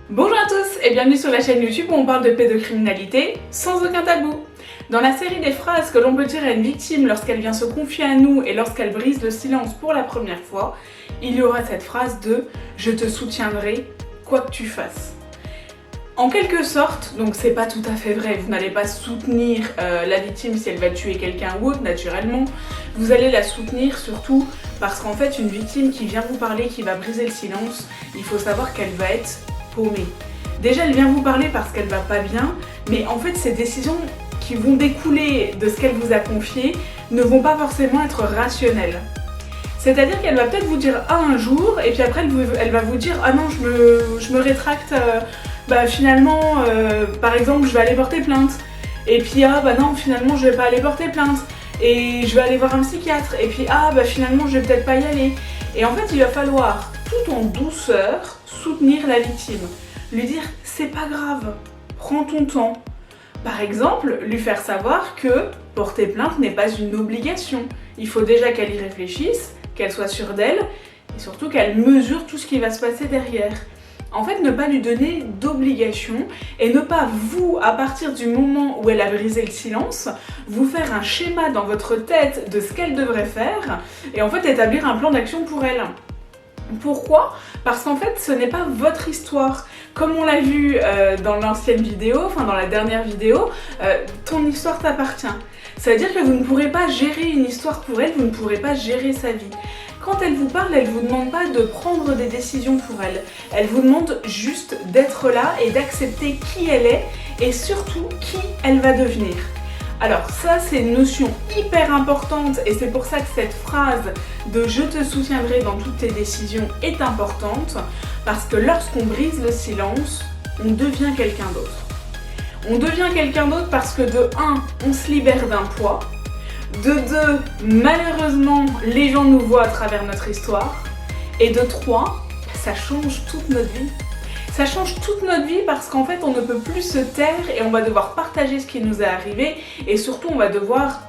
Bonjour à tous et bienvenue sur la chaîne YouTube où on parle de pédocriminalité sans aucun tabou. Dans la série des phrases que l'on peut dire à une victime lorsqu'elle vient se confier à nous et lorsqu'elle brise le silence pour la première fois, il y aura cette phrase de « je te soutiendrai quoi que tu fasses ». En quelque sorte, donc c'est pas tout à fait vrai, vous n'allez pas soutenir la victime si elle va tuer quelqu'un ou autre naturellement, vous allez la soutenir surtout parce qu'en fait une victime qui vient vous parler, qui va briser le silence, il faut savoir qu'elle va être paumée. Déjà elle vient vous parler parce qu'elle va pas bien, mais en fait ces décisions qui vont découler de ce qu'elle vous a confié ne vont pas forcément être rationnelles. C'est-à-dire qu'elle va peut-être vous dire ah un jour, et puis après elle va vous dire ah non je me rétracte, finalement par exemple je vais aller porter plainte. Et puis ah bah non finalement je vais pas aller porter plainte. Et je vais aller voir un psychiatre. Et puis ah bah finalement je vais peut-être pas y aller. Et en fait il va falloir tout en douceur soutenir la victime. Lui dire c'est pas grave, prends ton temps. Par exemple, lui faire savoir que porter plainte n'est pas une obligation. Il faut déjà qu'elle y réfléchisse, qu'elle soit sûre d'elle, et surtout qu'elle mesure tout ce qui va se passer derrière. En fait, ne pas lui donner d'obligation et ne pas vous, à partir du moment où elle a brisé le silence, vous faire un schéma dans votre tête de ce qu'elle devrait faire et en fait établir un plan d'action pour elle. Pourquoi ? Parce qu'en fait, ce n'est pas votre histoire. Comme on l'a vu dans l'ancienne vidéo, enfin dans la dernière vidéo, ton histoire t'appartient. Ça veut dire que vous ne pourrez pas gérer une histoire pour elle, vous ne pourrez pas gérer sa vie. Quand elle vous parle, elle ne vous demande pas de prendre des décisions pour elle. Elle vous demande juste d'être là et d'accepter qui elle est et surtout qui elle va devenir. Alors ça c'est une notion hyper importante et c'est pour ça que cette phrase de « je te soutiendrai dans toutes tes décisions » est importante parce que lorsqu'on brise le silence, on devient quelqu'un d'autre. On devient quelqu'un d'autre parce que de 1, on se libère d'un poids, de 2, malheureusement les gens nous voient à travers notre histoire et de 3, ça change toute notre vie. Ça change toute notre vie parce qu'en fait on ne peut plus se taire et on va devoir partager ce qui nous est arrivé et surtout on va devoir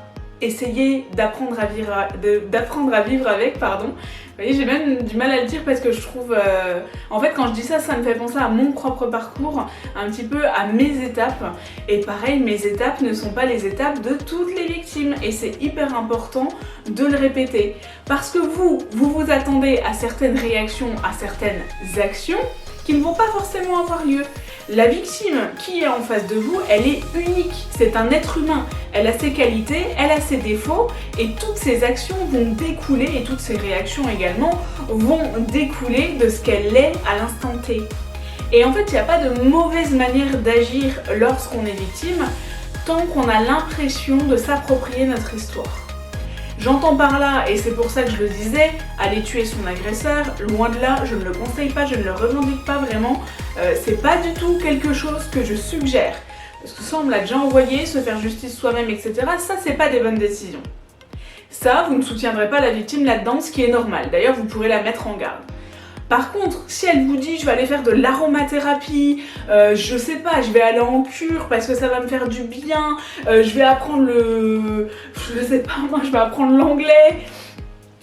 essayer d'apprendre à vivre avec, pardon. Vous voyez, j'ai même du mal à le dire parce que je trouve... En fait quand je dis ça, ça me fait penser à mon propre parcours, un petit peu à mes étapes. Et pareil, mes étapes ne sont pas les étapes de toutes les victimes et c'est hyper important de le répéter. Parce que vous attendez à certaines réactions, à certaines actions qui ne vont pas forcément avoir lieu. La victime qui est en face de vous, elle est unique, c'est un être humain. Elle a ses qualités, elle a ses défauts et toutes ses actions vont découler et toutes ses réactions également vont découler de ce qu'elle est à l'instant T. Et en fait, il n'y a pas de mauvaise manière d'agir lorsqu'on est victime tant qu'on a l'impression de s'approprier notre histoire. J'entends par là, et c'est pour ça que je le disais, aller tuer son agresseur, loin de là, je ne le conseille pas, je ne le revendique pas vraiment, c'est pas du tout quelque chose que je suggère. Parce que ça on me l'a déjà envoyé, se faire justice soi-même, etc. Ça c'est pas des bonnes décisions. Ça, vous ne soutiendrez pas la victime là-dedans, ce qui est normal, d'ailleurs vous pourrez la mettre en garde. Par contre, si elle vous dit je vais aller faire de l'aromathérapie, je sais pas, je vais aller en cure parce que ça va me faire du bien, je vais apprendre je sais pas moi, je vais apprendre l'anglais,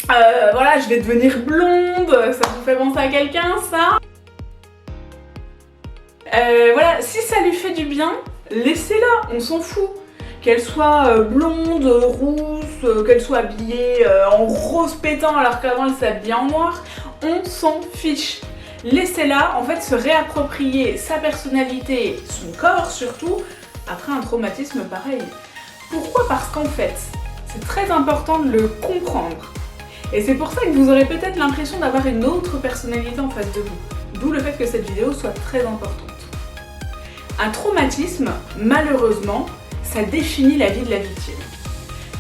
voilà, je vais devenir blonde, ça vous fait penser à quelqu'un ça ? Voilà, si ça lui fait du bien, laissez-la, on s'en fout. Qu'elle soit blonde, rousse, qu'elle soit habillée en rose pétant alors qu'avant elle s'habillait en noir, on s'en fiche. Laissez-la en fait se réapproprier sa personnalité, son corps surtout, après un traumatisme pareil. Pourquoi ? Parce qu'en fait, c'est très important de le comprendre. Et c'est pour ça que vous aurez peut-être l'impression d'avoir une autre personnalité en face de vous. D'où le fait que cette vidéo soit très importante. Un traumatisme, malheureusement, ça définit la vie de la victime.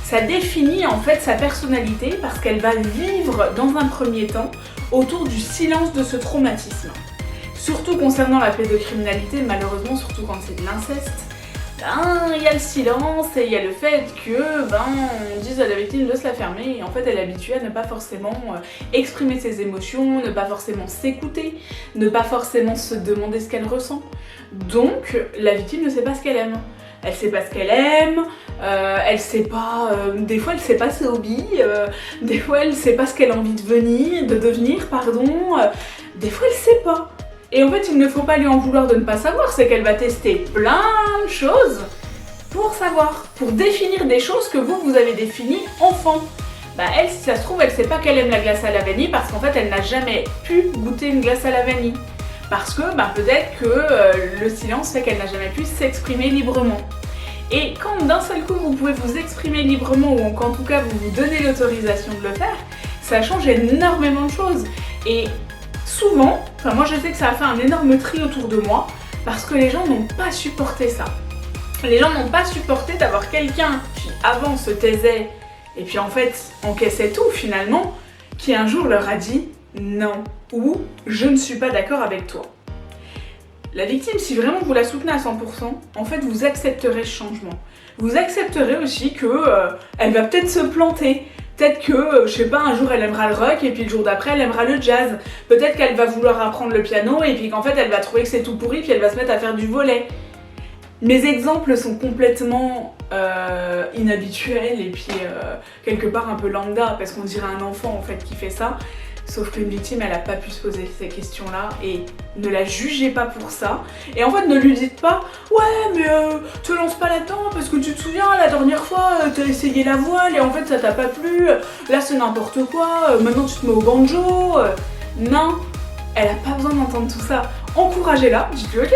Ça définit en fait sa personnalité parce qu'elle va vivre dans un premier temps autour du silence de ce traumatisme. Surtout concernant la pédocriminalité, malheureusement, surtout quand c'est de l'inceste, il y a le silence et il y a le fait que on dise à la victime de se la fermer et en fait elle est habituée à ne pas forcément exprimer ses émotions, ne pas forcément s'écouter, ne pas forcément se demander ce qu'elle ressent. Donc la victime ne sait pas ce qu'elle aime. Elle sait pas ce qu'elle aime, elle sait pas, des fois elle sait pas ses hobbies, des fois elle sait pas ce qu'elle a envie de devenir, des fois elle sait pas. Et en fait, il ne faut pas lui en vouloir de ne pas savoir, c'est qu'elle va tester plein de choses pour savoir, pour définir des choses que vous avez définies enfant. Bah elle, si ça se trouve, elle sait pas qu'elle aime la glace à la vanille parce qu'en fait, elle n'a jamais pu goûter une glace à la vanille. Parce que peut-être que le silence fait qu'elle n'a jamais pu s'exprimer librement. Et quand d'un seul coup, vous pouvez vous exprimer librement ou qu'en tout cas, vous vous donnez l'autorisation de le faire, ça change énormément de choses. Et souvent, moi je sais que ça a fait un énorme tri autour de moi parce que les gens n'ont pas supporté ça. Les gens n'ont pas supporté d'avoir quelqu'un qui avant se taisait et puis en fait encaissait tout finalement, qui un jour leur a dit non ou je ne suis pas d'accord avec toi. La victime, si vraiment vous la soutenez à 100%, en fait vous accepterez ce changement. Vous accepterez aussi que elle va peut-être se planter. Peut-être que, je sais pas, un jour elle aimera le rock et puis le jour d'après elle aimera le jazz. Peut-être qu'elle va vouloir apprendre le piano et puis qu'en fait elle va trouver que c'est tout pourri puis elle va se mettre à faire du volley. Mes exemples sont complètement inhabituels et puis quelque part un peu lambda parce qu'on dirait un enfant en fait qui fait ça. Sauf qu'une victime, elle a pas pu se poser ces questions-là et ne la jugez pas pour ça. Et en fait, ne lui dites pas « Ouais, mais te lance pas là-dedans parce que tu te souviens, la dernière fois, t'as essayé la voile et en fait, ça t'a pas plu. Là, c'est n'importe quoi. Maintenant, tu te mets au banjo. » Non, elle a pas besoin d'entendre tout ça. Encouragez-la. Dites-lui « Ok,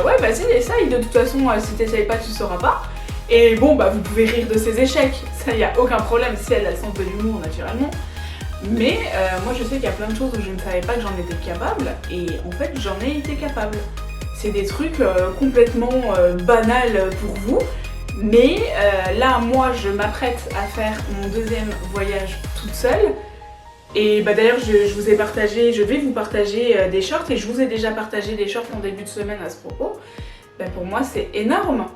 ouais, vas-y, essaye. De toute façon, si t'essayes pas, tu sauras pas. » Et bon, vous pouvez rire de ses échecs. Ça, y a aucun problème si elle a le sens de l'humour naturellement. Mais moi je sais qu'il y a plein de choses où je ne savais pas que j'en étais capable et en fait j'en ai été capable. C'est des trucs complètement banals pour vous, mais là moi je m'apprête à faire mon deuxième voyage toute seule. Et d'ailleurs je vous ai partagé, je vais vous partager des shorts et je vous ai déjà partagé des shorts en début de semaine à ce propos. Pour moi c'est énorme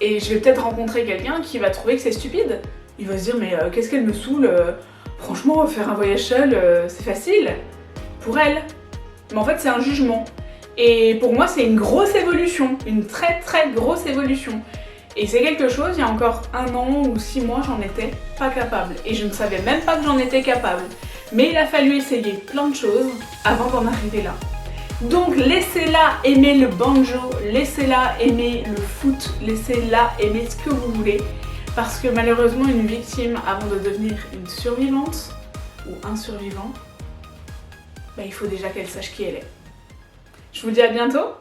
et je vais peut-être rencontrer quelqu'un qui va trouver que c'est stupide. Il va se dire mais qu'est-ce qu'elle me saoule franchement, faire un voyage seul, c'est facile pour elle. Mais en fait, c'est un jugement. Et pour moi, c'est une grosse évolution, une très très grosse évolution. Et c'est quelque chose, il y a encore 1 an ou 6 mois, j'en étais pas capable. Et je ne savais même pas que j'en étais capable. Mais il a fallu essayer plein de choses avant d'en arriver là. Donc laissez-la aimer le banjo, laissez-la aimer le foot, laissez-la aimer ce que vous voulez. Parce que malheureusement, une victime, avant de devenir une survivante ou un survivant, il faut déjà qu'elle sache qui elle est. Je vous dis à bientôt.